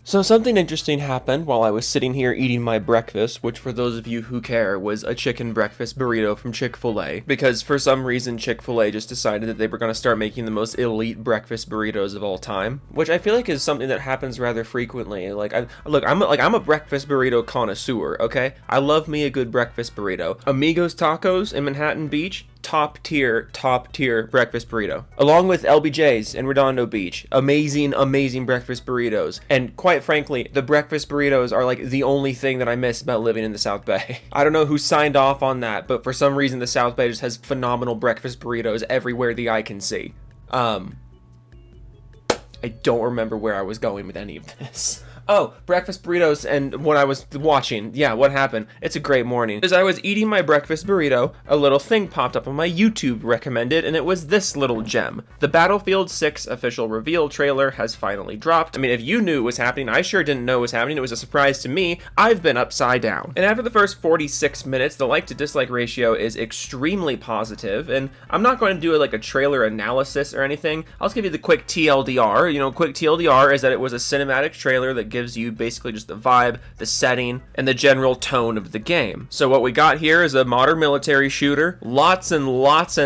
So something interesting happened while I was sitting here eating my breakfast, which for those of you who care was a chicken breakfast burrito from Chick-fil-A, because for some reason Chick-fil-A just decided that they were going to start making the most elite breakfast burritos of all time, which I feel like is something that happens rather frequently. I'm a breakfast burrito connoisseur, okay? I love me a good breakfast burrito. Amigos Tacos in Manhattan Beach, top tier breakfast burrito. Along with LBJ's in Redondo Beach. Amazing breakfast burritos. And quite frankly, the breakfast burritos are like the only thing that I miss about living in the South Bay. I don't know who signed off on that, but for some reason the South Bay just has phenomenal breakfast burritos everywhere the eye can see. I don't remember where I was going with any of this. Oh, breakfast burritos and what I was watching. Yeah, what happened? It's a great morning. As I was eating my breakfast burrito, a little thing popped up on my YouTube recommended, and it was this little gem. The Battlefield 6 official reveal trailer has finally dropped. I mean, if you knew it was happening, I sure didn't know it was happening. It was a surprise to me. I've been upside down. And after the first 46 minutes, the like to dislike ratio is extremely positive, and I'm not going to do a trailer analysis or anything. I'll just give you the quick TLDR. Quick TLDR is that it was a cinematic trailer that gives you basically just the vibe, the setting, and the general tone of the game. So what we got here is a modern military shooter, lots and lots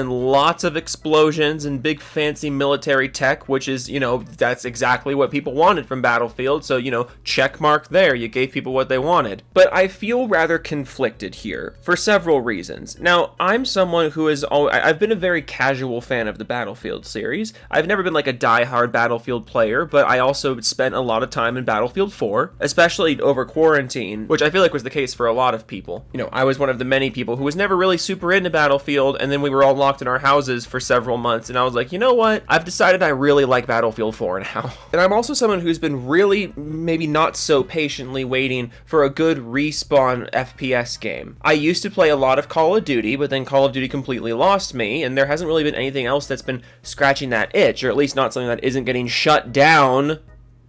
of explosions and big fancy military tech, which is, that's exactly what people wanted from Battlefield, so, check mark there, you gave people what they wanted. But I feel rather conflicted here, for several reasons. Now, I'm someone who I've been a very casual fan of the Battlefield series. I've never been like a die-hard Battlefield player, but I also spent a lot of time in Battlefield 4, especially over quarantine, which I feel like was the case for a lot of people. I was one of the many people who was never really super into Battlefield, and then we were all locked in our houses for several months, and I was like, you know what? I've decided I really like Battlefield 4 now. And I'm also someone who's been really, maybe not so patiently waiting for a good respawn FPS game. I used to play a lot of Call of Duty, but then Call of Duty completely lost me, and there hasn't really been anything else that's been scratching that itch, or at least not something that isn't getting shut down.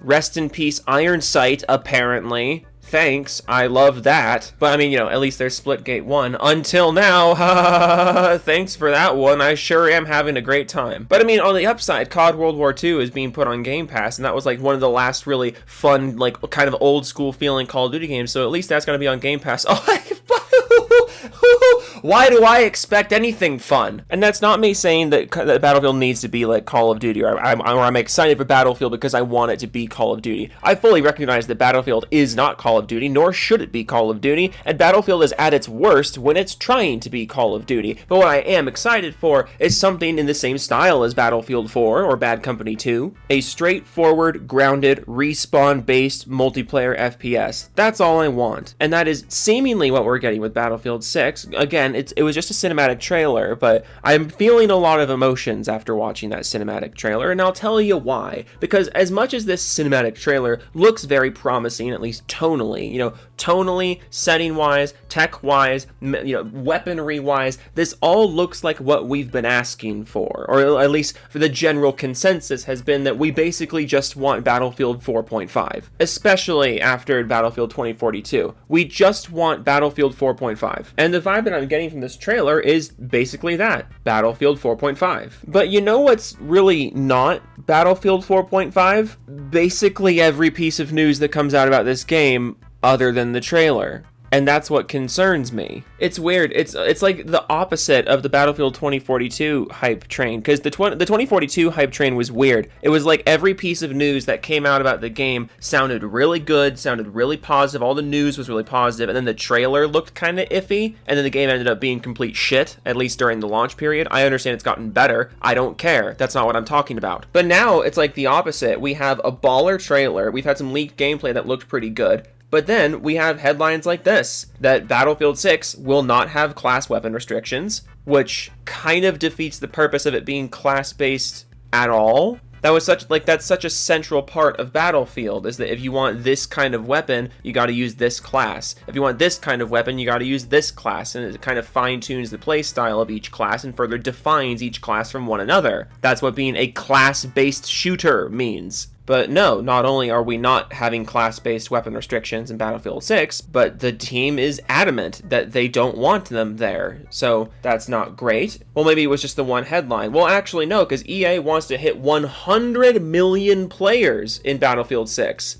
Rest in peace, Iron Sight, apparently. Thanks, I love that. But I mean, at least there's Splitgate 1. Until now, thanks for that one. I sure am having a great time. But I mean, on the upside, COD World War II is being put on Game Pass, and that was like one of the last really fun, kind of old school feeling Call of Duty games, so at least that's gonna be on Game Pass. Why do I expect anything fun? And that's not me saying that Battlefield needs to be like Call of Duty, or I'm excited for Battlefield because I want it to be Call of Duty. I fully recognize that Battlefield is not Call of Duty, nor should it be Call of Duty, and Battlefield is at its worst when it's trying to be Call of Duty. But what I am excited for is something in the same style as Battlefield 4 or Bad Company 2, a straightforward, grounded, respawn-based multiplayer FPS. That's all I want, and that is seemingly what we're getting with Battlefield 6. Again, it was just a cinematic trailer, but I'm feeling a lot of emotions after watching that cinematic trailer, and I'll tell you why. Because as much as this cinematic trailer looks very promising, at least tonally, setting-wise, tech-wise, weaponry-wise, this all looks like what we've been asking for, or at least for the general consensus has been that we basically just want Battlefield 4.5, especially after Battlefield 2042. We just want Battlefield 4.5, and the vibe that I'm getting from this trailer is basically that, Battlefield 4.5. But you know what's really not Battlefield 4.5? Basically every piece of news that comes out about this game other than the trailer. And that's what concerns me. It's weird. It's like the opposite of the Battlefield 2042 hype train, because the 2042 hype train was weird. It was like every piece of news that came out about the game sounded really good, sounded really positive, all the news was really positive, and then the trailer looked kind of iffy, and then the game ended up being complete shit, at least during the launch period. I understand it's gotten better. I don't care. That's not what I'm talking about. But now it's like the opposite. We have a baller trailer. We've had some leaked gameplay that looked pretty good. But then we have headlines like this, that Battlefield 6 will not have class weapon restrictions, which kind of defeats the purpose of it being class-based at all. That's such a central part of Battlefield, is that if you want this kind of weapon, you gotta use this class. If you want this kind of weapon, you gotta use this class, and it kind of fine-tunes the playstyle of each class and further defines each class from one another. That's what being a class-based shooter means. But no, not only are we not having class-based weapon restrictions in Battlefield 6, but the team is adamant that they don't want them there. So that's not great. Well, maybe it was just the one headline. Well, actually no, because EA wants to hit 100 million players in Battlefield 6.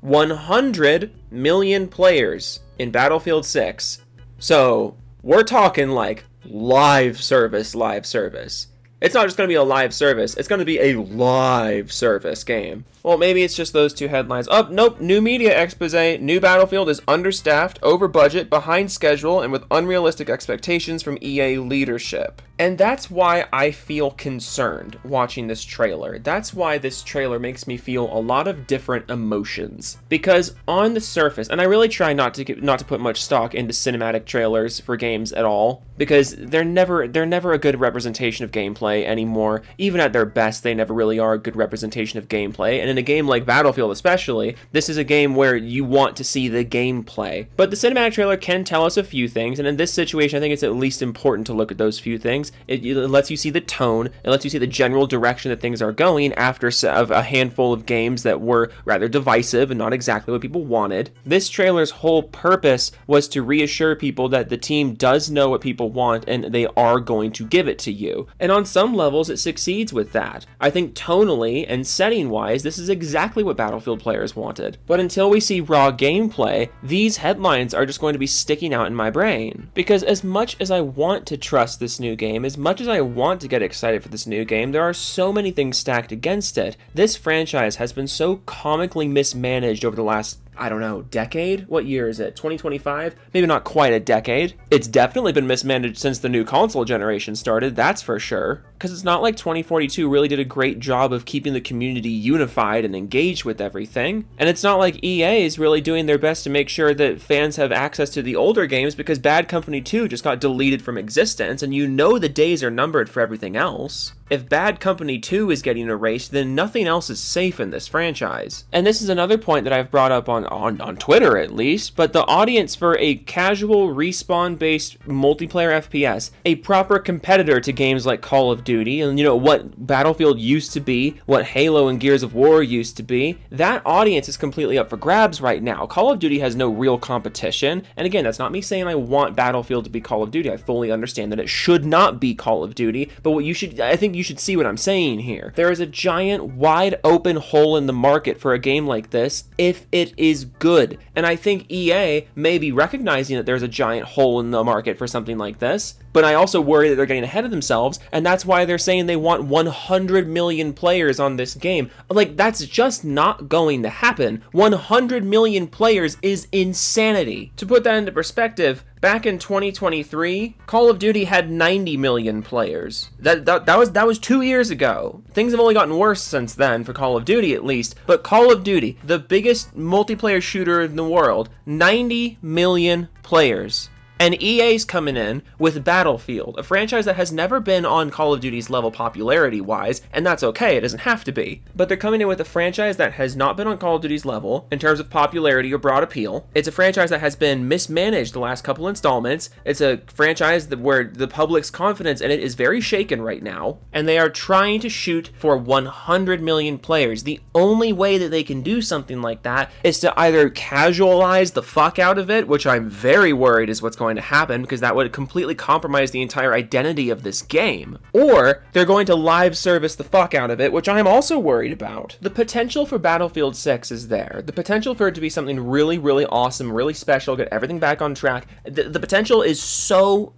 100 million players in Battlefield 6. So we're talking like live service. It's not just going to be a live service, it's going to be a live service game. Well, maybe it's just those two headlines. Oh, nope, new media expose. New Battlefield is understaffed, over budget, behind schedule, and with unrealistic expectations from EA leadership. And that's why I feel concerned watching this trailer. That's why this trailer makes me feel a lot of different emotions. Because on the surface, and I really try not to put much stock into cinematic trailers for games at all, because they're never a good representation of gameplay anymore. Even at their best, they never really are a good representation of gameplay. And in a game like Battlefield especially, this is a game where you want to see the gameplay. But the cinematic trailer can tell us a few things, and in this situation, I think it's at least important to look at those few things. It lets you see the tone, it lets you see the general direction that things are going after a handful of games that were rather divisive and not exactly what people wanted. This trailer's whole purpose was to reassure people that the team does know what people want and they are going to give it to you. And on some levels, it succeeds with that. I think tonally and setting-wise, this is exactly what Battlefield players wanted. But until we see raw gameplay, these headlines are just going to be sticking out in my brain. Because as much as I want to trust this new game, as much as I want to get excited for this new game, there are so many things stacked against it. This franchise has been so comically mismanaged over the last, I don't know, decade? What year is it? 2025? Maybe not quite a decade. It's definitely been mismanaged since the new console generation started, that's for sure. Because it's not like 2042 really did a great job of keeping the community unified and engaged with everything. And it's not like EA is really doing their best to make sure that fans have access to the older games, because Bad Company 2 just got deleted from existence, and you know the days are numbered for everything else. If Bad Company 2 is getting erased, then nothing else is safe in this franchise. And this is another point that I've brought up on Twitter at least, but the audience for a casual respawn-based multiplayer FPS, a proper competitor to games like Call of Duty, and what Battlefield used to be, what Halo and Gears of War used to be, that audience is completely up for grabs right now. Call of Duty has no real competition, and again, that's not me saying I want Battlefield to be Call of Duty. I fully understand that it should not be Call of Duty, but I think you should see what I'm saying here. There is a giant, wide open hole in the market for a game like this if it is good. And I think EA may be recognizing that there's a giant hole in the market for something like this, but I also worry that they're getting ahead of themselves, and that's why they're saying they want 100 million players on this game. Like, that's just not going to happen. 100 million players is insanity. To put that into perspective, back in 2023, Call of Duty had 90 million players. That was 2 years ago. Things have only gotten worse since then, for Call of Duty at least. But Call of Duty, the biggest multiplayer shooter in the world, 90 million players. And EA's coming in with Battlefield, a franchise that has never been on Call of Duty's level popularity-wise, and that's okay, it doesn't have to be. But they're coming in with a franchise that has not been on Call of Duty's level in terms of popularity or broad appeal. It's a franchise that has been mismanaged the last couple installments. It's a franchise where the public's confidence in it is very shaken right now, and they are trying to shoot for 100 million players. The only way that they can do something like that is to either casualize the fuck out of it, which I'm very worried is what's going to happen, because that would completely compromise the entire identity of this game, or they're going to live service the fuck out of it, which I'm also worried about. The potential for Battlefield 6 is there. The potential for it to be something really, really awesome, really special, get everything back on track. The potential is so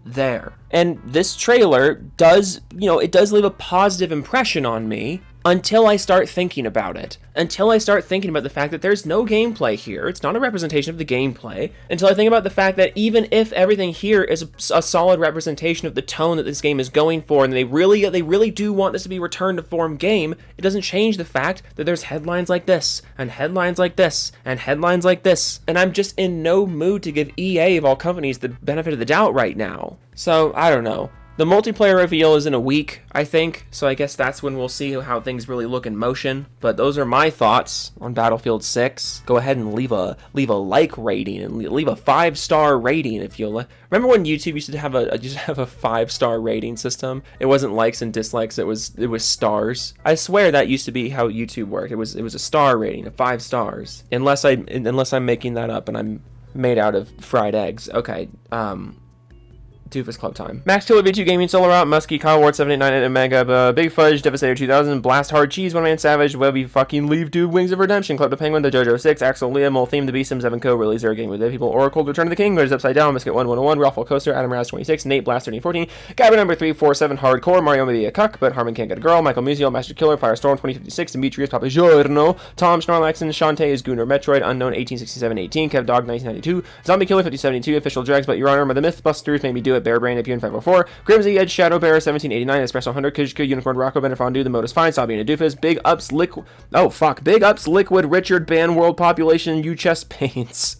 there. And this trailer does leave a positive impression on me, until I start thinking about it. Until I start thinking about the fact that there's no gameplay here. It's not a representation of the gameplay. Until I think about the fact that even if everything here is a solid representation of the tone that this game is going for, and they really do want this to be a return to form game, it doesn't change the fact that there's headlines like this, and headlines like this, and headlines like this. And I'm just in no mood to give EA of all companies the benefit of the doubt right now. So, I don't know. The multiplayer reveal is in a week, I think, so I guess that's when we'll see how things really look in motion. But those are my thoughts on Battlefield 6. Go ahead and leave a like rating and leave a 5-star rating if you'll. Remember when YouTube used to have a 5-star rating system? It wasn't likes and dislikes, it was stars. I swear that used to be how YouTube worked. It was a star rating of 5 stars. Unless I'm making that up and I'm made out of fried eggs. Okay. Doofus Club time. Max Killer V2 Gaming, Solar Out, Muskie, Kyle Ward 789, and Mega, Big Fudge, Devastator 2000, Blast Hard Cheese, One Man Savage, Webby fucking Leave Dude, Wings of Redemption, Club the Penguin, The JoJo 6, Axel Liam, Mole Theme, The Beast, Sim 7 Co, Really Zero Game with Dead People, Oracle, Return of the King, Goes Upside Down, Biscuit 1101, Raffle Coaster, Adam Raz 26, Nate Blast 1314, Gabber number 347, Hardcore, Mario Maybe a Cuck, but Harmon Can't Get a Girl, Michael Musial, Master Killer, Firestorm 2056, Demetrius Papagiorno, Tom Snorlaxon, Shantae is Gooner Metroid, Unknown 186718, Kev Dog 1992, Zombie Killer 5072, Official Drags, But Your Honor, the Mythbusters Made Me Do It, Bear Brain, Apian 504, Grimsy Edge, Shadow Bear 1789, Espresso 100, Kujka, Unicorn Rocco, Benefondu, The Modus Fine, Sabi and a Doofus, Big Ups Liquid, Richard, Ban World Population, You Chest Pains.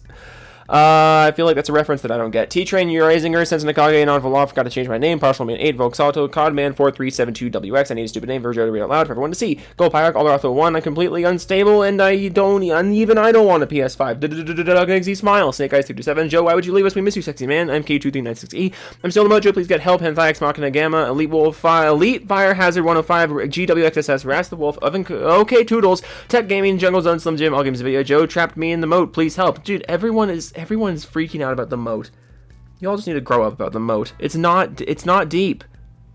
I feel like that's a reference that I don't get. T-Train, Urazinger, Sensenakage, Non-Voloff, Gotta Change My Name, Partial Man 8, Volksalto, Codman 4372WX, I need a stupid name, Virgil to read out loud for everyone to see. Gold Pyrock, Alderotho 1, I'm completely unstable, and I don't want a PS5. Eggsy Smile, Snake Eyes 327, Joe, why would you leave us? We miss you, sexy man. I'm K23960E. I'm still in the Mojo, please get help. Henthai, Machina Gamma, Elite Wolf, Elite Fire Hazard 105, GWXSS, Rast the Wolf, Oven, OK Toodles, Tech Gaming, Jungle Zone, Slim Jim, All Games Video, Joe trapped me in the moat, please help. Dude, everyone's freaking out about the moat. Y'all just need to grow up about the moat. It's not deep.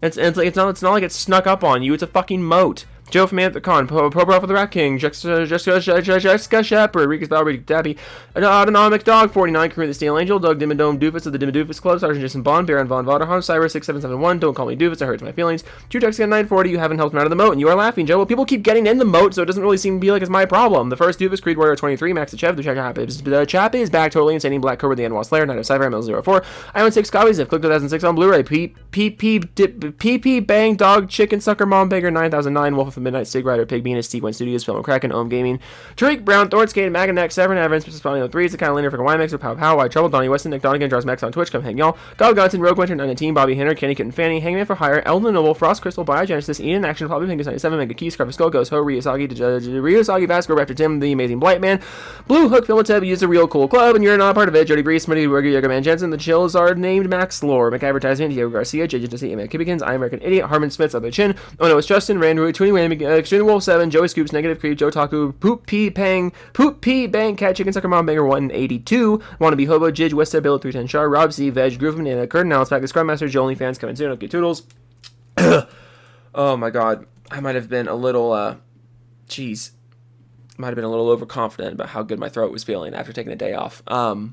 It's not like it's snuck up on you. It's a fucking moat. Joe from Anthicon, Pro for the Rat King, Jessica Shepard, Rikus Balry, Dabby, Autonomic Dog 49, Career the Steel Angel, Doug Dimmadome, Doofus of the Dimmadoofus Club, Sergeant Jason Bond, Baron Von Vaderham, Cyrus 6771, Don't Call Me Doofus, it hurts my feelings, Jutex 940, you haven't helped him out of the moat, and you are laughing, Joe. Well, people keep getting in the moat, so it doesn't really seem to be like it's my problem. The first Doofus, Creed Warrior 23, Max the Chev, the chap is back, totally insane, Black Cobra, the Anwar Slayer, Night of Cypher, ML04, I own 6 copies of Click 2006 on Blu-ray, PP Bang, Dog, Chicken Sucker, Mom Beggar 9009, Wolf of the Midnight, Sig Rider, Pig Bean, Sequence Studios, Film Kraken, Ohm Gaming, Drake Brown, Thornskate, Maganek, Severn Evans, Spawning 3, the kind of leaner for Wymax, Pow Pow, White Trouble, Donnie Weston, Nick Donegan, Draws Max on Twitch, come hang y'all, God Godson, Rogue Winter 19, Bobby Hinner, Kenny Kitten Fanny, Hangman for Hire, Elden Noble, Frost Crystal, Biogenesis, Ian Action, Probably Pingus 97, Mega Key, Scarf Skull, Ghost Ho, Ryusagi, Vasco, Raptor Tim, The Amazing Blight Man, Blue Hook, Philateb, Use a Real Cool Club, and you're not a part of it, Jody Breeze, Smitty, Yoga Man Jensen, The Chills are named Max Lore, McAdvertisement, Diego Garcia, JJ Jesse, Emma Kibbikins, I American Idiot, Harmon Smith's Other Chin, Oh No, it's Justin, Randrew, Toonie Wayne, Extreme Wolf 7, Joey Scoops, Negative Creed, Joe Taku, Poop P Bang, Cat Chicken Sucker Mom Banger 182, Wanna Be Hobo, Jidge, Westside Bill 310 Char, Rob C, Veg, Groove Banana, Curtin, Alice Pack, the Scrum Master, Joe OnlyFans coming soon, okay, Toodles. Oh my god, I might have been a little, might have been a little overconfident about how good my throat was feeling after taking a day off. Ooh.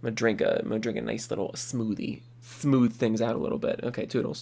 I'm gonna drink a nice little smoothie. Smooth things out a little bit. Okay, Toodles.